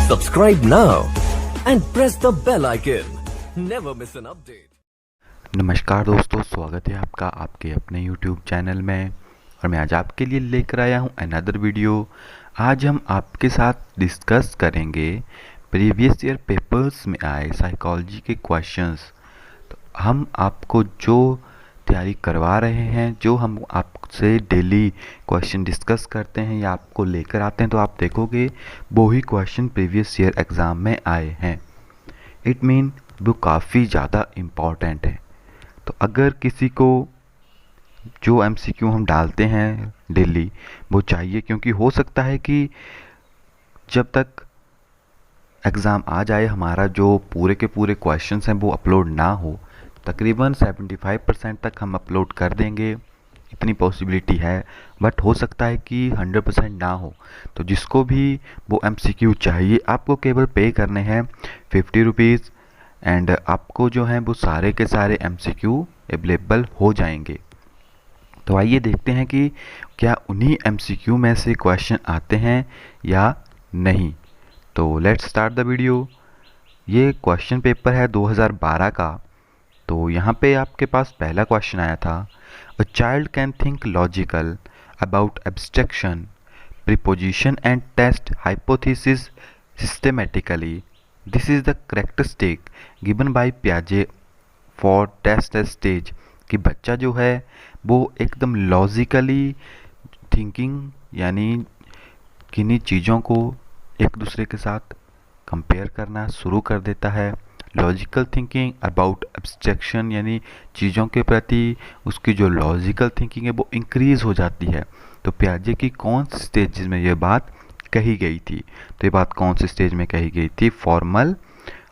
Subscribe now and press the bell icon. Never miss an update. नमस्कार दोस्तों, स्वागत है आपका आपके अपने YouTube चैनल में। और मैं आज आपके लिए लेकर आया हूं अनदर वीडियो। आज हम आपके साथ डिस्कस करेंगे प्रीवियस ईयर पेपर्स में आए साइकोलॉजी के क्वेश्चंस। तो हम आपको जो तैयारी करवा रहे हैं, जो हम आपसे डेली क्वेश्चन डिस्कस करते हैं या आपको लेकर आते हैं, तो आप देखोगे वो ही क्वेश्चन प्रीवियस ईयर एग्ज़ाम में आए हैं। इट मीन वो काफ़ी ज़्यादा इम्पॉर्टेंट है। तो अगर किसी को जो एमसीक्यू हम डालते हैं डेली वो चाहिए, क्योंकि हो सकता है कि जब तक एग्ज़ाम आ जाए हमारा जो पूरे के पूरे क्वेश्चंस हैं वो अपलोड ना हो। तकरीबन 75% तक हम अपलोड कर देंगे, इतनी पॉसिबिलिटी है, बट हो सकता है कि 100% ना हो। तो जिसको भी वो एमसीक्यू चाहिए आपको केवल पे करने हैं 50 रुपीज़ एंड आपको जो है वो सारे के सारे एमसीक्यू अवेलेबल हो जाएंगे। तो आइए देखते हैं कि क्या उन्हीं एमसीक्यू में से क्वेश्चन आते हैं या नहीं। तो लेट्स स्टार्ट द वीडियो। ये क्वेश्चन पेपर है 2012 का। तो यहाँ पे आपके पास पहला क्वेश्चन आया था, a child can think logical about abstraction preposition and test hypothesis systematically. This is the characteristic given by पियाजे फॉर टेस्ट स्टेज। कि बच्चा जो है वो एकदम लॉजिकली थिंकिंग यानी किन्हीं चीज़ों को एक दूसरे के साथ कंपेयर करना शुरू कर देता है। लॉजिकल थिंकिंग अबाउट एब्स्ट्रैक्शन यानी चीज़ों के प्रति उसकी जो लॉजिकल थिंकिंग है वो इंक्रीज़ हो जाती है। तो पियाजे की कौन सी स्टेज में ये बात कही गई थी? तो ये बात कौन सी स्टेज में कही गई थी? फॉर्मल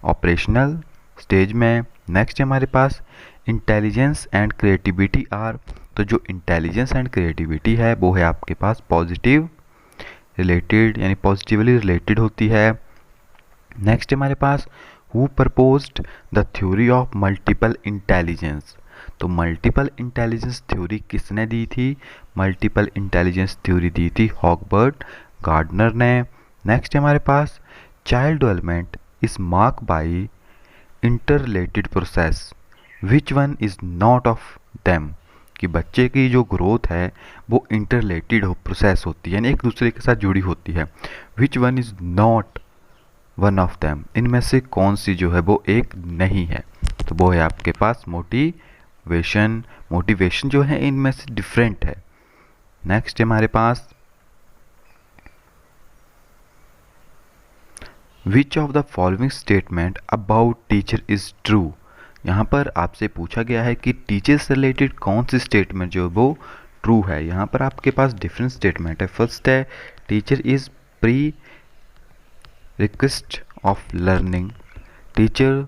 ऑपरेशनल स्टेज में। नेक्स्ट हमारे पास इंटेलिजेंस एंड क्रिएटिविटी आर। तो जो इंटेलिजेंस एंड क्रिएटिविटी है वो है आपके पास पॉजिटिव रिलेटेड यानी पॉजिटिवली रिलेटेड होती है। नेक्स्ट हमारे पास who proposed the theory of multiple intelligence. तो मल्टीपल इंटेलिजेंस थ्योरी किसने दी थी? मल्टीपल इंटेलिजेंस थ्योरी दी थी हॉगबर्ट गार्डनर ने। नेक्स्ट हमारे पास child development is mark by inter related process which one is not of them. कि बच्चे की जो ग्रोथ है वो इंटर रिलेटेड प्रोसेस होती है यानी एक दूसरे के साथ जुड़ी होती है। विच one is not one of them, इनमें से कौन सी जो है वो एक नहीं है? तो वो है आपके पास मोटिवेशन। मोटिवेशन जो है इनमें से डिफरेंट है। नेक्स्ट हमारे पास which of the following statement about teacher is true. यहाँ पर आपसे पूछा गया है कि टीचर से रिलेटेड कौन सी स्टेटमेंट जो है वो ट्रू है। यहाँ पर आपके पास डिफरेंट स्टेटमेंट है। फर्स्ट है teacher is pre request of learning, teacher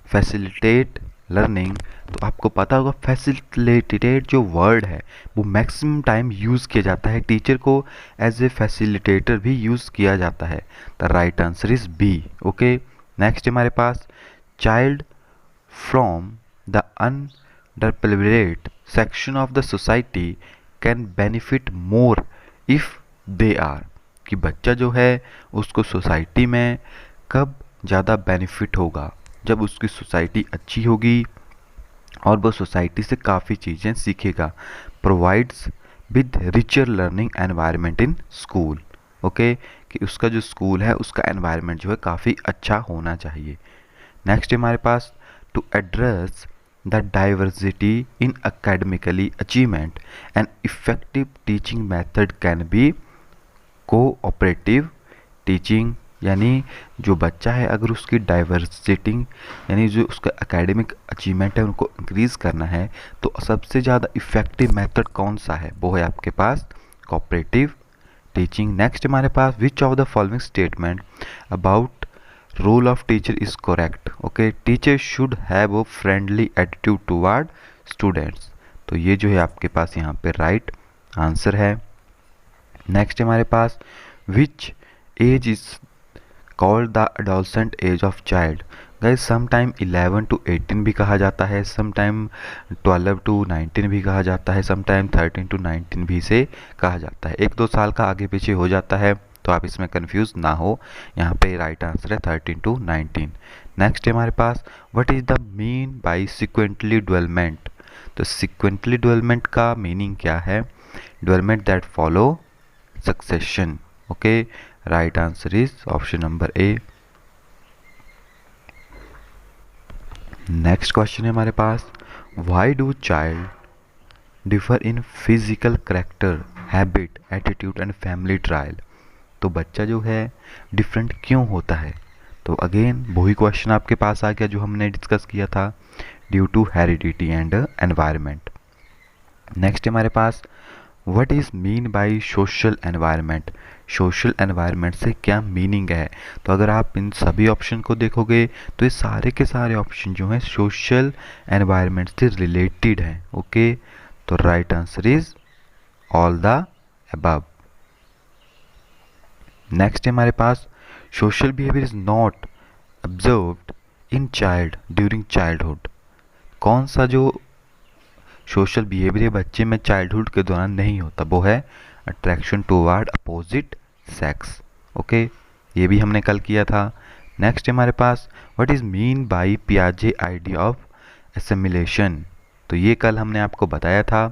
facilitate learning. तो आपको पता होगा फैसिलिटेटेड जो वर्ड है वो मैक्सिमम टाइम यूज़ किया जाता है। टीचर को एज ए फैसिलिटेटर भी यूज़ किया जाता है। The right answer is B. Okay, next हमारे पास child from the underprivileged section of the society can benefit more if they are. कि बच्चा जो है उसको सोसाइटी में कब ज़्यादा बेनिफिट होगा? जब उसकी सोसाइटी अच्छी होगी और वो सोसाइटी से काफ़ी चीज़ें सीखेगा। Provides with richer learning environment in school. Okay, कि उसका जो स्कूल है उसका एनवायरनमेंट जो है काफ़ी अच्छा होना चाहिए। नेक्स्ट हमारे पास to address the diversity in academically achievement and effective teaching method can be cooperative teaching. यानी जो बच्चा है अगर उसकी डाइवर्सिटी यानी जो उसका एकेडमिक अचीवमेंट है उनको इंक्रीज़ करना है तो सबसे ज़्यादा इफ़ेक्टिव मेथड कौन सा है? वो है आपके पास कोऑपरेटिव टीचिंग। नेक्स्ट हमारे पास which of the following statement about role of teacher is correct. Okay, teacher should have a friendly attitude toward students. तो ये जो है आपके पास यहाँ पे राइट आंसर है। नेक्स्ट हमारे पास which age is called the adolescent age of child. Guys sometime 11 to 18 भी कहा जाता है, समटाइम 12 to 19 भी कहा जाता है, समटाइम 13 to 19 भी से कहा जाता है। 1-2 साल का आगे पीछे हो जाता है तो आप इसमें कंफ्यूज ना हो, यहाँ पे राइट आंसर है 13 to 19। नेक्स्ट है हमारे पास what is the mean by sequently development. तो सिक्वेंटली डेवलपमेंट का मीनिंग क्या है? Development that follow succession. Okay, right answer is option number A. Next question है हमारे पास why do child differ in physical character, habit, attitude and family trial. तो बच्चा जो है डिफरेंट क्यों होता है? तो अगेन वही क्वेश्चन आपके पास आ गया जो हमने डिस्कस किया था, due to heredity and environment. Next है हमारे पास what is mean by social environment. Social environment से क्या मीनिंग है? तो अगर आप इन सभी ऑप्शन को देखोगे तो ये सारे के सारे ऑप्शन जो हैं सोशल एनवायरनमेंट से रिलेटेड हैं। ओके, तो right answer is all the above. Next है हमारे पास social behaviour is not observed in child during childhood. कौन सा जो सोशल बिहेवियर बच्चे में चाइल्डहुड के दौरान नहीं होता, वो है attraction toward opposite sex. Okay, ये भी हमने कल किया था। नेक्स्ट है हमारे पास व्हाट इज मीन बाय पियाजे आइडिया ऑफ एसिमिलेशन। तो ये कल हमने आपको बताया था,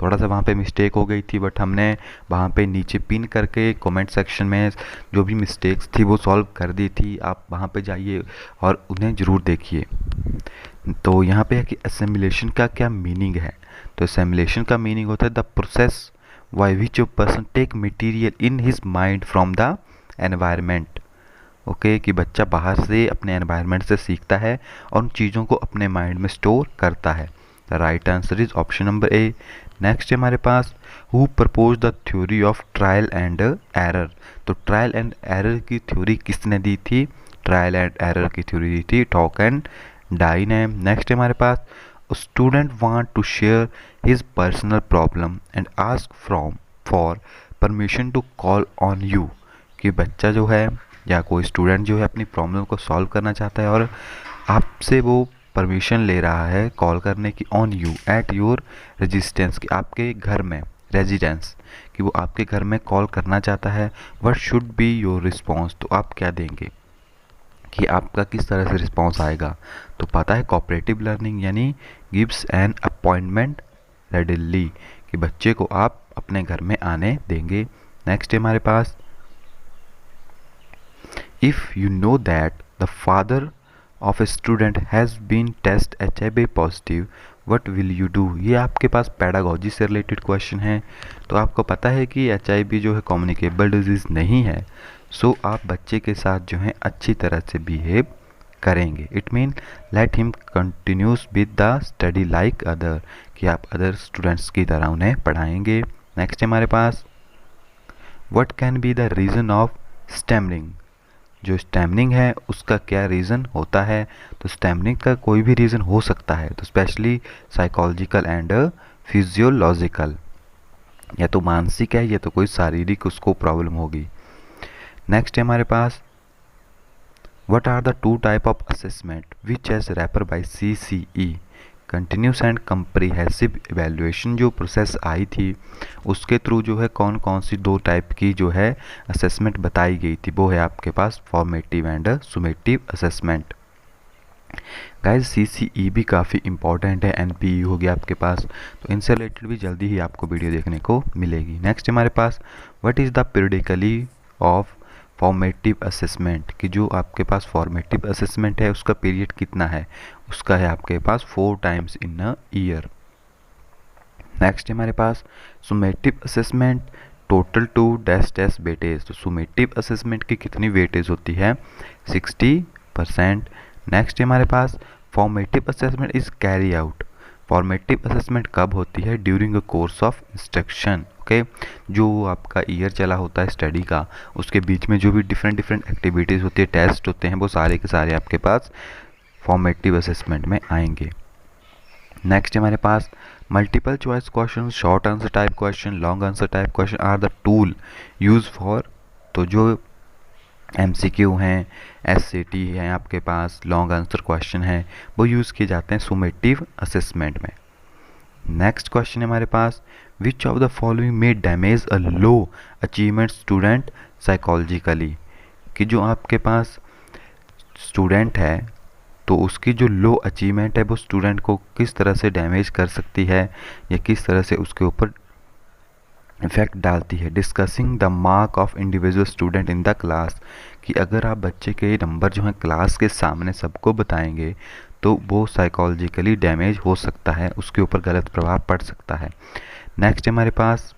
थोड़ा सा वहाँ पे मिस्टेक हो गई थी, बट हमने वहाँ पे नीचे पिन करके कमेंट सेक्शन में जो भी मिस्टेक्स थी वो सॉल्व कर दी थी। आप वहाँ पे जाइए और उन्हें ज़रूर देखिए। तो यहाँ पे है कि असेमिलेशन का क्या मीनिंग है। तो असेमिलेशन का मीनिंग होता है the process by which a person take material in his mind from the environment. Okay, कि बच्चा बाहर से अपने एनवायरनमेंट से सीखता है और उन चीज़ों को अपने माइंड में स्टोर करता है। The right answer is option number A. Next है हमारे पास who propose the theory of trial and error. तो ट्रायल एंड एरर की थ्योरी किसने दी थी? ट्रायल एंड एरर की थ्योरी दी थी टॉक एंड डाई ने। नेक्स्ट है हमारे पास student want to share his personal problem and ask from for permission to call on you. कि बच्चा जो है या कोई स्टूडेंट जो है अपनी प्रॉब्लम को सॉल्व करना चाहता है और आपसे वो परमिशन ले रहा है कॉल करने की on you at your resistance, कि आपके घर में रेजिडेंस, कि वो आपके घर में कॉल करना चाहता है। What should be your response. तो आप क्या देंगे कि आपका किस तरह से रिस्पॉन्स आएगा? तो पता है कोऑपरेटिव लर्निंग यानी गिव्स एन अपॉइंटमेंट रेडिली, कि बच्चे को आप अपने घर में आने देंगे। नेक्स्ट है हमारे पास if you know that the father of a student has been test HIV positive what will you do. ये आपके पास पेडागोजी से रिलेटेड क्वेश्चन है। तो आपको पता है कि HIV जो है कम्युनिकेबल डिजीज़ नहीं है, सो आप बच्चे के साथ जो है अच्छी तरह से बिहेव करेंगे। It mean let him continuous with the study like other, कि आप अदर स्टूडेंट्स की तरह उन्हें पढ़ाएंगे। नेक्स्ट है हमारे पास what can be the reason of stammering. जो स्टैमरिंग है उसका क्या रीज़न होता है? तो स्टैमरिंग का कोई भी रीज़न हो सकता है, तो स्पेशली साइकोलॉजिकल एंड फिजियोलॉजिकल, या तो मानसिक है या तो कोई शारीरिक उसको प्रॉब्लम होगी। नेक्स्ट है हमारे पास what are the two type of assessment which as refer by CCE। Continuous and comprehensive evaluation जो प्रोसेस आई थी उसके थ्रू जो है कौन कौन सी दो टाइप की जो है असेसमेंट बताई गई थी, वो है आपके पास formative and summative assessment. Guys CCE भी काफ़ी इंपॉर्टेंट है, NPE हो गया आपके पास, तो इनसे रिलेटेड भी जल्दी ही आपको वीडियो देखने को मिलेगी। नेक्स्ट हमारे पास what is the periodically of formative assessment, कि जो आपके पास फॉर्मेटिव असेसमेंट है उसका पीरियड कितना है? उसका है आपके पास 4 times in a year. Next हमारे पास summative assessment total to dash dash weightage. तो सुमेटिव असेसमेंट की कितनी वेटेज होती है? 60%। नेक्स्ट हमारे पास formative assessment is carry out. Formative assessment कब होती है? During a course of instruction. Okay, जो आपका ईयर चला होता है स्टडी का, उसके बीच में जो भी डिफरेंट एक्टिविटीज़ होती है, टेस्ट होते हैं, वो सारे के सारे आपके पास फॉर्मेटिव असेसमेंट में आएंगे। नेक्स्ट हमारे पास multiple choice question, short answer type question, long answer type question are the tool use for. तो जो MCQ हैं, SAT हैं आपके पास, लॉन्ग आंसर क्वेश्चन है, वो यूज़ किए जाते हैं सुमेटिव असेसमेंट में। नेक्स्ट क्वेश्चन है हमारे पास which of the following may damage a low achievement student psychologically, कि जो आपके पास स्टूडेंट है तो उसकी जो लो अचीवमेंट है वो स्टूडेंट को किस तरह से डैमेज कर सकती है या किस तरह से उसके ऊपर इफेक्ट डालती है। Discussing the mark of individual student in the class, कि अगर आप बच्चे के नंबर जो हैं क्लास के सामने सबको बताएंगे तो वो साइकोलॉजिकली डैमेज हो सकता है, उसके ऊपर गलत प्रभाव पड़ सकता है। नेक्स्ट हमारे पास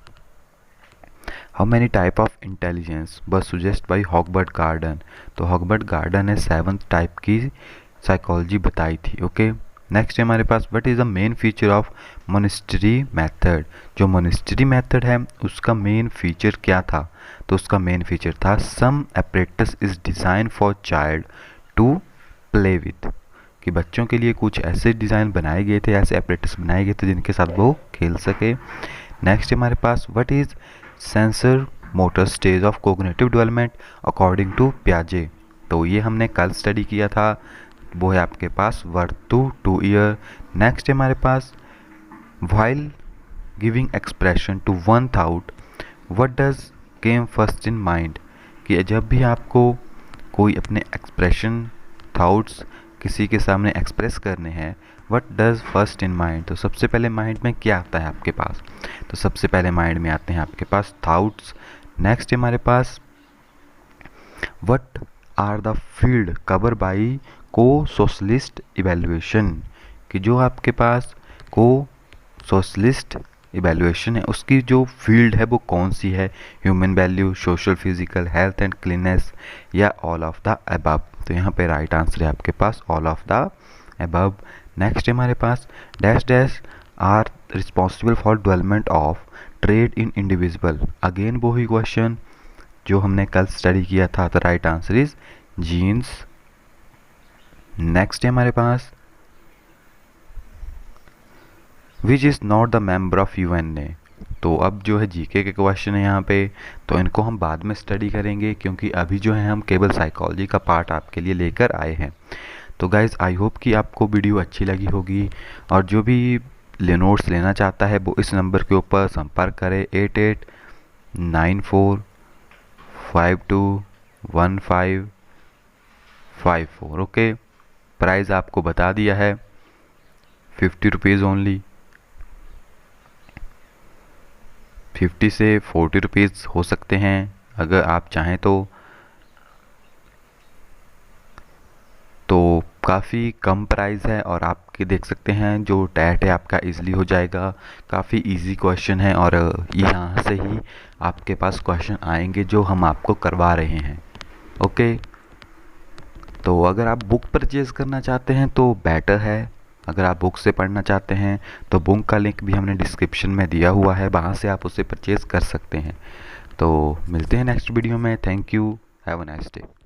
how many type of intelligence was suggest by Howard Gardner, तो हॉकबर्ट गार्डन ने 7th टाइप की साइकोलॉजी बताई थी। ओके, नेक्स्ट है हमारे पास what is the main feature of Montessori method, जो मोनेस्ट्री मेथड है उसका मेन फीचर क्या था, तो उसका मेन फीचर था some apparatus is design for child to play with, कि बच्चों के लिए कुछ ऐसे डिज़ाइन बनाए गए थे, ऐसे एपरेटस बनाए गए थे जिनके साथ वो खेल सके। नेक्स्ट हमारे पास what is sensorimotor stage of cognitive development according to पियाजे, तो ये हमने कल स्टडी किया था, वो है आपके पास 1 to 2 ईयर। नेक्स्ट है हमारे पास while giving expression to one thought what does came first in mind, कि जब भी आपको कोई अपने एक्सप्रेशन थाउट्स किसी के सामने एक्सप्रेस करने हैं, what does first in mind, तो सबसे पहले माइंड में क्या आता है आपके पास, तो सबसे पहले माइंड में आते हैं आपके पास थाउट्स। नेक्स्ट हमारे पास what are the field cover by co scholastic evaluation, कि जो आपके पास को सोशलिस्ट इवेल्युएशन है उसकी जो फील्ड है वो कौन सी है, human value, social, physical, health and cleanness या ऑल ऑफ द अबव, तो यहाँ पे राइट आंसर है आपके पास all of the above. Next हमारे पास dash dash are responsible for development of trait in individual, again वो ही क्वेश्चन जो हमने कल स्टडी किया था, तो right answer is genes. Next है हमारे पास which is not the member of UNA, तो अब जो है जीके के क्वेश्चन है यहाँ पे, तो इनको हम बाद में स्टडी करेंगे क्योंकि अभी जो है हम केवल साइकोलॉजी का पार्ट आपके लिए लेकर आए हैं। तो गाइज़ आई होप कि आपको वीडियो अच्छी लगी होगी, और जो भी नोट्स लेना चाहता है वो इस नंबर के ऊपर संपर्क करे 8894521554। ओके, प्राइस आपको बता दिया है 50 रुपीज़ ओनली, 50 से 40 रुपीज़ हो सकते हैं अगर आप चाहें तो काफ़ी कम प्राइस है, और आपके देख सकते हैं जो टैट है आपका इजीली हो जाएगा, काफ़ी इजी क्वेश्चन है, और यहाँ से ही आपके पास क्वेश्चन आएंगे जो हम आपको करवा रहे हैं। ओके, तो अगर आप बुक परचेज़ करना चाहते हैं तो बेटर है, अगर आप बुक से पढ़ना चाहते हैं तो बुक का लिंक भी हमने डिस्क्रिप्शन में दिया हुआ है, वहाँ से आप उसे परचेज़ कर सकते हैं। तो मिलते हैं नेक्स्ट वीडियो में, thank you, have a nice day.